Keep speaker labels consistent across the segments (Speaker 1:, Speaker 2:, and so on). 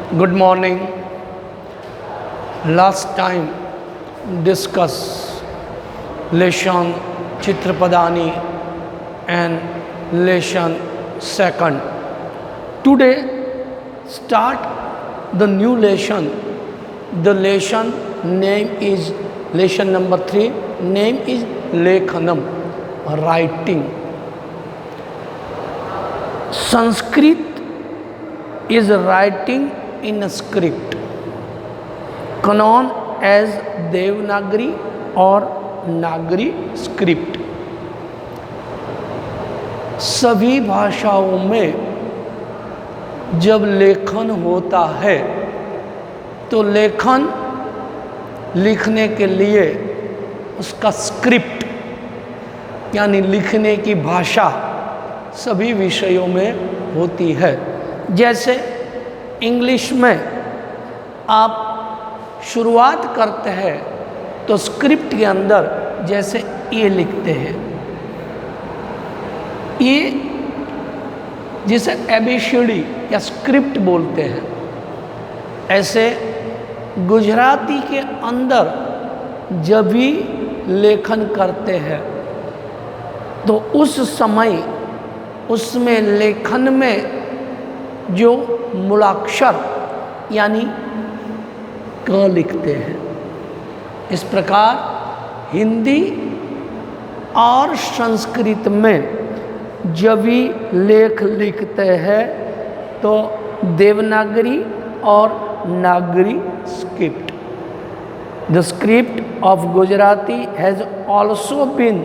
Speaker 1: Good morning. Last time discuss lesson Chitrapadani and lesson second. Today start the new lesson. The lesson name is lesson number 3. Name is Lekhanam, writing. Sanskrit is writing in a script known as Devanagari or Nagari script. सभी भाषाओं में जब लेखन होता है तो लेखन लिखने के लिए उसका स्क्रिप्ट यानी लिखने की भाषा सभी विषयों में होती है। जैसे इंग्लिश में आप शुरुआत करते हैं तो स्क्रिप्ट के अंदर जैसे ए लिखते हैं, ये जिसे एबीसीडी या स्क्रिप्ट बोलते हैं। ऐसे गुजराती के अंदर जब भी लेखन करते हैं तो उस समय उसमें लेखन में जो मूलाक्षर यानी क लिखते हैं। इस प्रकार हिंदी और संस्कृत में जब भी लेख लिखते हैं तो देवनागरी और नागरी script. The script of Gujarati has also been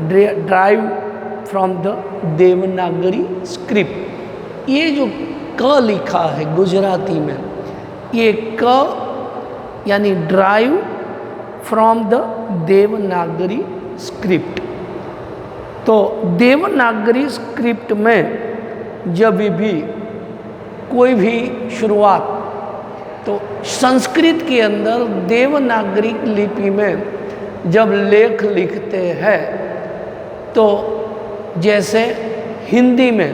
Speaker 1: derived from the Devanagari script. ये जो क लिखा है गुजराती में, ये क यानी drive from the Devanagari script. तो देवनागरी स्क्रिप्ट में जब भी कोई भी शुरुआत तो संस्कृत के अंदर देवनागरी लिपि में जब लेख लिखते हैं तो जैसे हिंदी में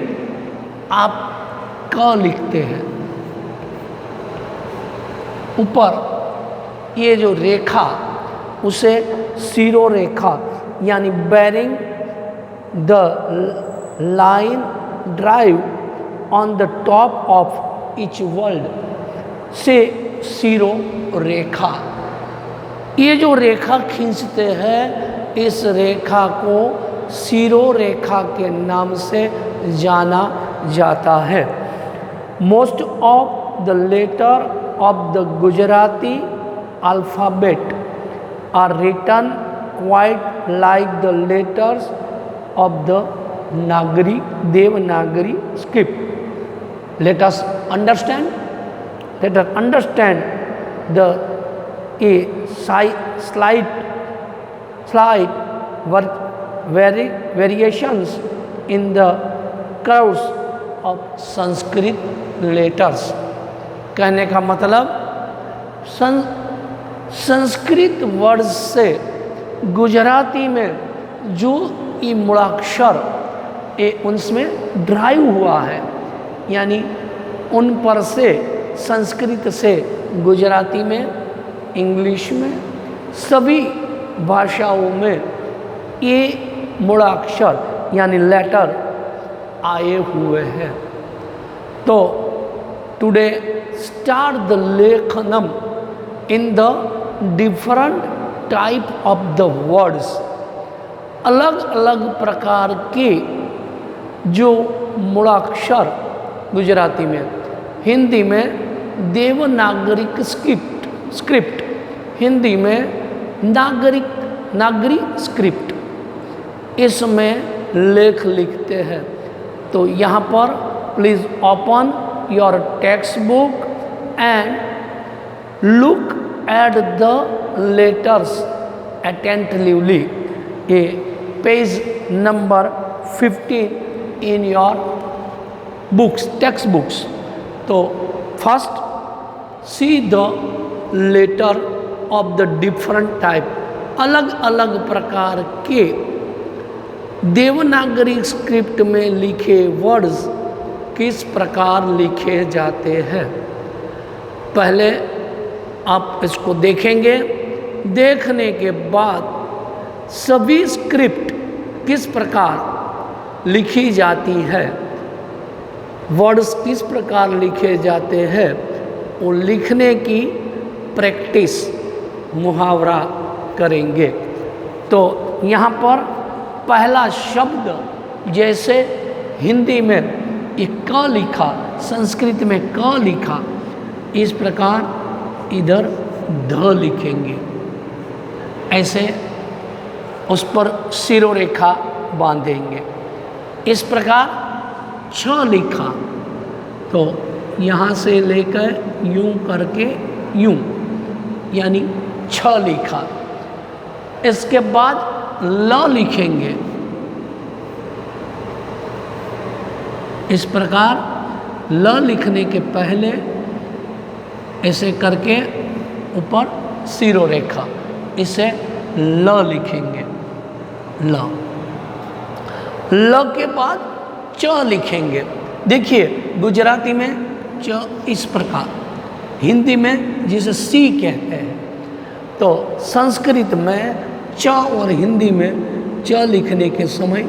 Speaker 1: आप क लिखते हैं, ऊपर ये जो रेखा उसे शिरोरेखा यानी bearing the line drive on the top of each word से शिरोरेखा। ये जो रेखा खींचते हैं इस रेखा को शिरोरेखा के नाम से जाना जाता है। Most of the letter of the Gujarati alphabet are written quite like the letters of the Nagari Devanagari script. Let us understand the slight variations in the curves of Sanskrit letters। कहने का मतलब संस्कृत वर्ड से गुजराती में जो ये मूलाक्षर उनमें ड्राइव हुआ है, यानी उन पर से संस्कृत से गुजराती में, इंग्लिश में, सभी भाषाओं में ये मूलाक्षर यानी लेटर आए हुए हैं। तो टुडे स्टार्ट द लेखनम in the different type of the words. अलग अलग प्रकार के जो मूलाक्षर गुजराती में, हिंदी में देवनागरिक स्क्रिप्ट, हिंदी में नागरी स्क्रिप्ट, इसमें लेख लिखते हैं। तो यहाँ पर please open your text book and look at the letters attentively. ये page number 15 in your books, text books. तो first see the letter of the different type, अलग अलग प्रकार के देवनागरी स्क्रिप्ट में लिखे वर्ड्स किस प्रकार लिखे जाते हैं। पहले आप इसको देखेंगे, देखने के बाद सभी स्क्रिप्ट किस प्रकार लिखी जाती है, वर्ड्स किस प्रकार लिखे जाते हैं, वो लिखने की प्रैक्टिस, मुहावरा करेंगे। तो यहाँ पर पहला शब्द, जैसे हिंदी में एक क लिखा, संस्कृत में क लिखा, इस प्रकार इधर ध लिखेंगे। ऐसे उस पर शिरोरेखा बांधेंगे। इस प्रकार छ लिखा, तो यहाँ से लेकर यूं करके यूं, यानी छ लिखा। इसके बाद ल लिखेंगे। इस प्रकार ल लिखने के पहले ऐसे करके ऊपर शिरोरेखा, इसे ल लिखेंगे। ल के बाद च लिखेंगे। देखिए गुजराती में च इस प्रकार, हिंदी में जिसे सी कहते हैं, तो संस्कृत में च और हिंदी में च लिखने के समय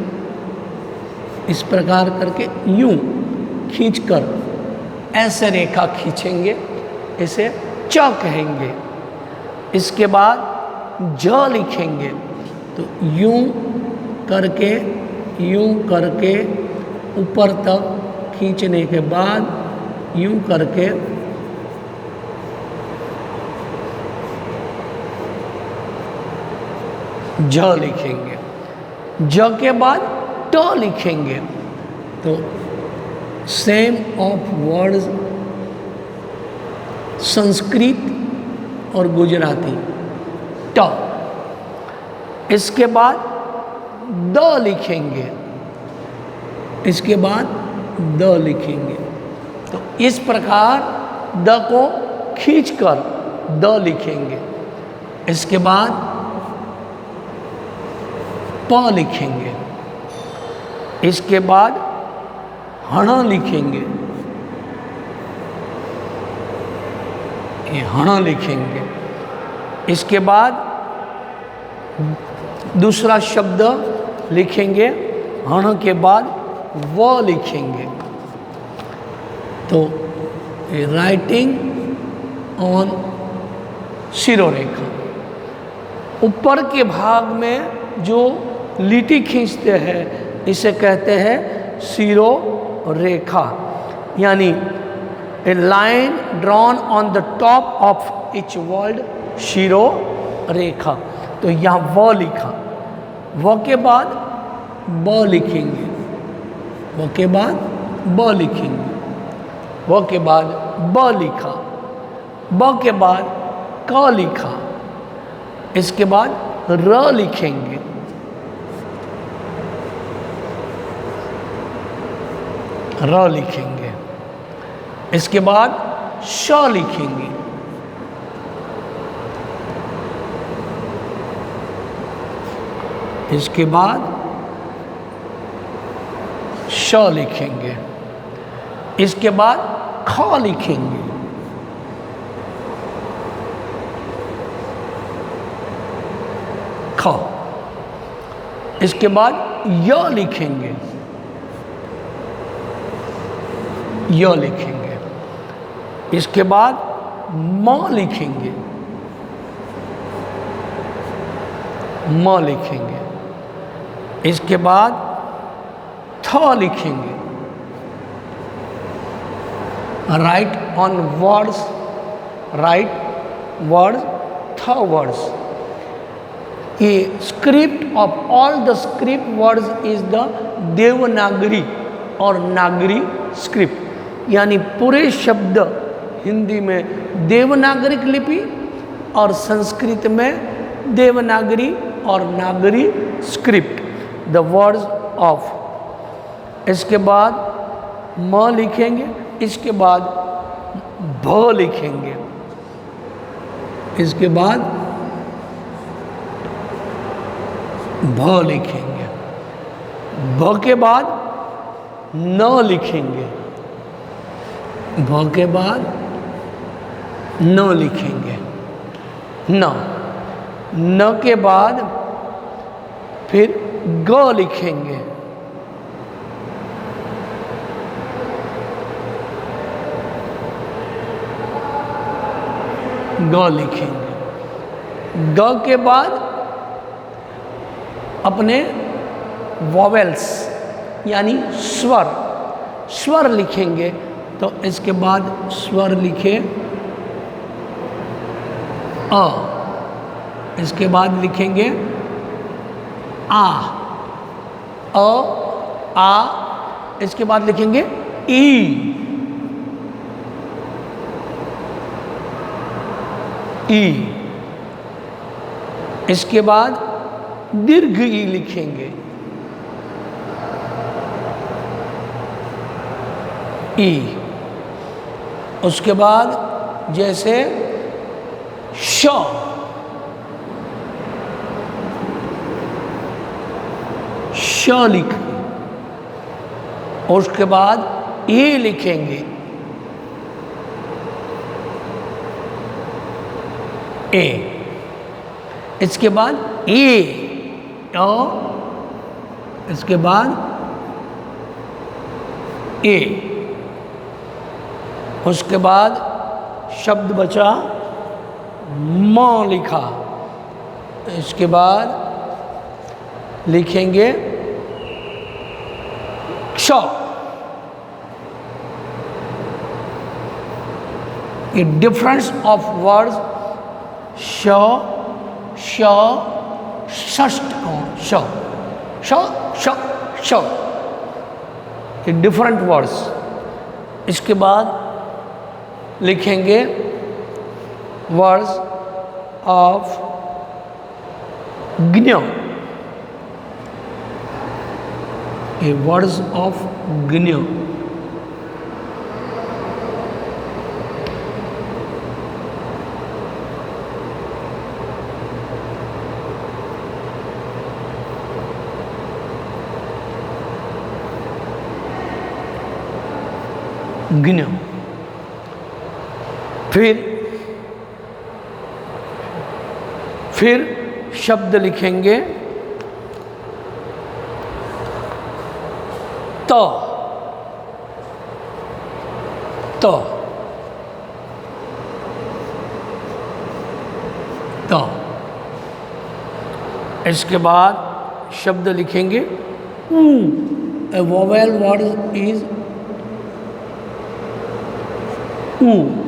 Speaker 1: इस प्रकार करके यूं खींचकर ऐसे रेखा खींचेंगे, इसे च कहेंगे। इसके बाद ज लिखेंगे, तो यूं करके ऊपर तक खींचने के बाद यूं करके ज लिखेंगे। ज के बाद ट लिखेंगे, तो सेम ऑफ वर्ड्स संस्कृत और गुजराती, ट। इसके बाद द लिखेंगे। इसके बाद द लिखेंगे, तो इस प्रकार द को खींचकर द लिखेंगे। इसके बाद प लिखेंगे। इसके बाद हण लिखेंगे, ये हण लिखेंगे। इसके बाद दूसरा शब्द लिखेंगे, हण के बाद व लिखेंगे। तो राइटिंग ऑन शिरोरेखा, ऊपर के भाग में जो लिटी खींचते हैं इसे कहते हैं शिरोरेखा, यानी a line drawn on the top of each word, शिरोरेखा। तो यहाँ व लिखा, व के बाद ब लिखेंगे, व के बाद ब लिखेंगे, व के बाद ब लिखा, ब के बाद क लिखा। इसके बाद र लिखेंगे। र लिखेंगे। इसके बाद श लिखेंगे। इसके बाद श लिखेंगे। इसके बाद ख लिखेंगे। ख। इसके बाद य लिखेंगे। य लिखेंगे। इसके बाद म लिखेंगे। म लिखेंगे। इसके बाद थ लिखेंगे। Right on words, right words, थ वर्ड्स। ये script of all the script words is the Devanagari और नागरी स्क्रिप्ट, यानी पूरे शब्द हिंदी में देवनागरिक लिपि और संस्कृत में देवनागरी और नागरी स्क्रिप्ट, द वर्ड्स ऑफ। इसके बाद म लिखेंगे। इसके बाद भ लिखेंगे। इसके बाद भ लिखेंगे। भ के बाद न लिखेंगे। भ के बाद न लिखेंगे, न। न के बाद फिर ग लिखेंगे, ग लिखेंगे। ग के बाद अपने वॉवेल्स यानी स्वर, स्वर लिखेंगे। तो इसके बाद स्वर लिखे अ, इसके बाद लिखेंगे आ, अ, आ, इसके बाद लिखेंगे ई, ई, इसके बाद दीर्घ ई लिखेंगे, ई। उसके बाद जैसे श, श लिखेंगे, और उसके बाद ए लिखेंगे, ए। इसके बाद ए, ओ, इसके बाद ए। उसके बाद शब्द बचा म लिखा, इसके बाद लिखेंगे क्ष। ए डिफरेंस ऑफ वर्ड्स श, श, षष्ठ श, श, श, श, ए डिफरेंट वर्ड्स। इसके बाद लिखेंगे वर्ड्स ऑफ ज्ञ, ए वर्ड्स ऑफ ज्ञ। ज्ञ। फिर शब्द लिखेंगे तो, तो, तो। इसके बाद शब्द लिखेंगे ऊ, ए वोवेल वर्ड इज ऊ,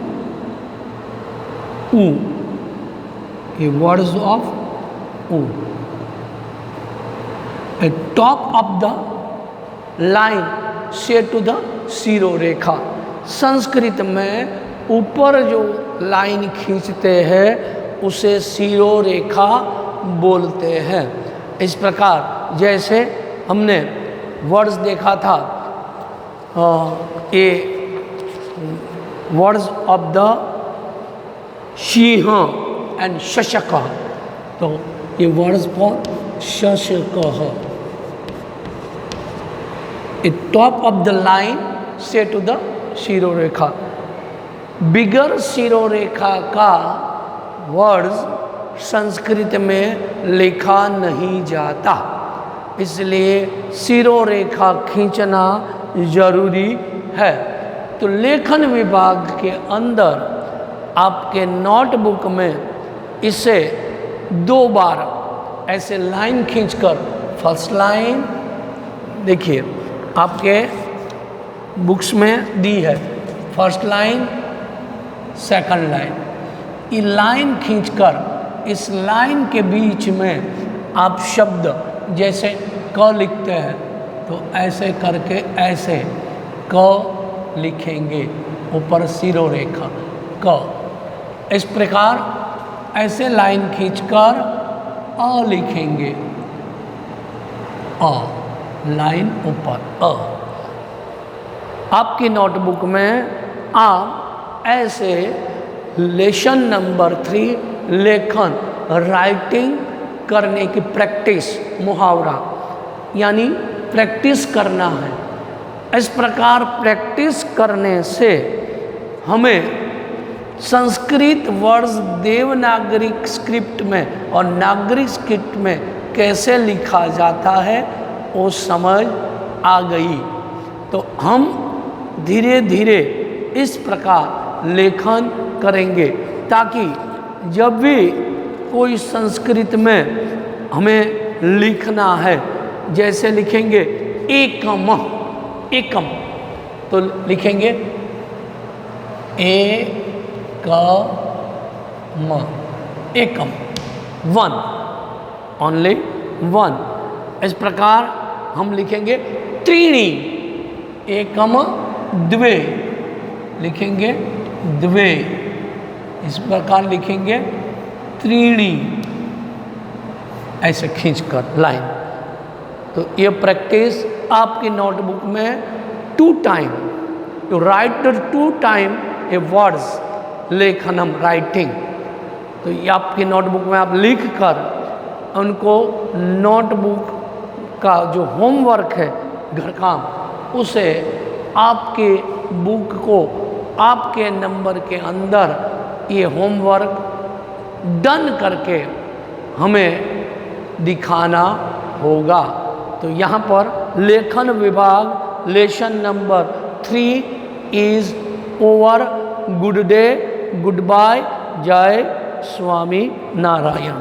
Speaker 1: ऊ, ए वर्ड्स ऑफ ऊ। ए टॉप ऑफ द लाइन से टू द शिरो रेखा। संस्कृत में ऊपर जो लाइन खींचते हैं उसे शिरो रेखा बोलते हैं। इस प्रकार जैसे हमने वर्ड्स देखा था, ये वर्ड्स ऑफ द सिंह एंड शशक, तो ये वर्ड्स फॉर शशक। A top of the line से टू द शिरो रेखा। बिगर शिरो रेखा का वर्ड्स संस्कृत में लिखा नहीं जाता, इसलिए शिरो रेखा खींचना जरूरी है। तो लेखन विभाग के अंदर आपके नोटबुक में इसे 2 बार ऐसे लाइन खींचकर, फर्स्ट लाइन देखिए आपके बुक्स में दी है, फर्स्ट लाइन, सेकंड लाइन। ये लाइन खींचकर इस लाइन के बीच में आप शब्द जैसे क लिखते हैं तो ऐसे करके ऐसे क लिखेंगे, ऊपर शिरो रेखा क। इस प्रकार ऐसे लाइन खींचकर अ लिखेंगे, अ, लाइन ऊपर अ। आपकी नोटबुक में आप ऐसे लेसन नंबर 3 लेखन, राइटिंग करने की प्रैक्टिस, मुहावरा यानी प्रैक्टिस करना है। इस प्रकार प्रैक्टिस करने से हमें संस्कृत वर्ड्स देवनागरी स्क्रिप्ट में और नागरिक स्क्रिप्ट में कैसे लिखा जाता है वो समझ आ गई। तो हम धीरे धीरे इस प्रकार लेखन करेंगे ताकि जब भी कोई संस्कृत में हमें लिखना है, जैसे लिखेंगे एकम, एकम तो लिखेंगे एकम, वन, ओनली वन। इस प्रकार हम लिखेंगे त्रीणि, एकम द्वे, लिखेंगे द्वे। इस प्रकार लिखेंगे त्रीणि, ऐसे खींचकर लाइन। तो ये प्रैक्टिस आपकी नोटबुक में 2 time, to write 2 time a words, लेखनम, राइटिंग। तो ये आपकी नोटबुक में आप लिख कर उनको नोटबुक का जो होमवर्क है घर का, उसे आपके बुक को आपके नंबर के अंदर ये होमवर्क डन करके हमें दिखाना होगा। तो यहाँ पर लेखन विभाग lesson number 3 is over. Good day, goodbye, जय स्वामी नारायण।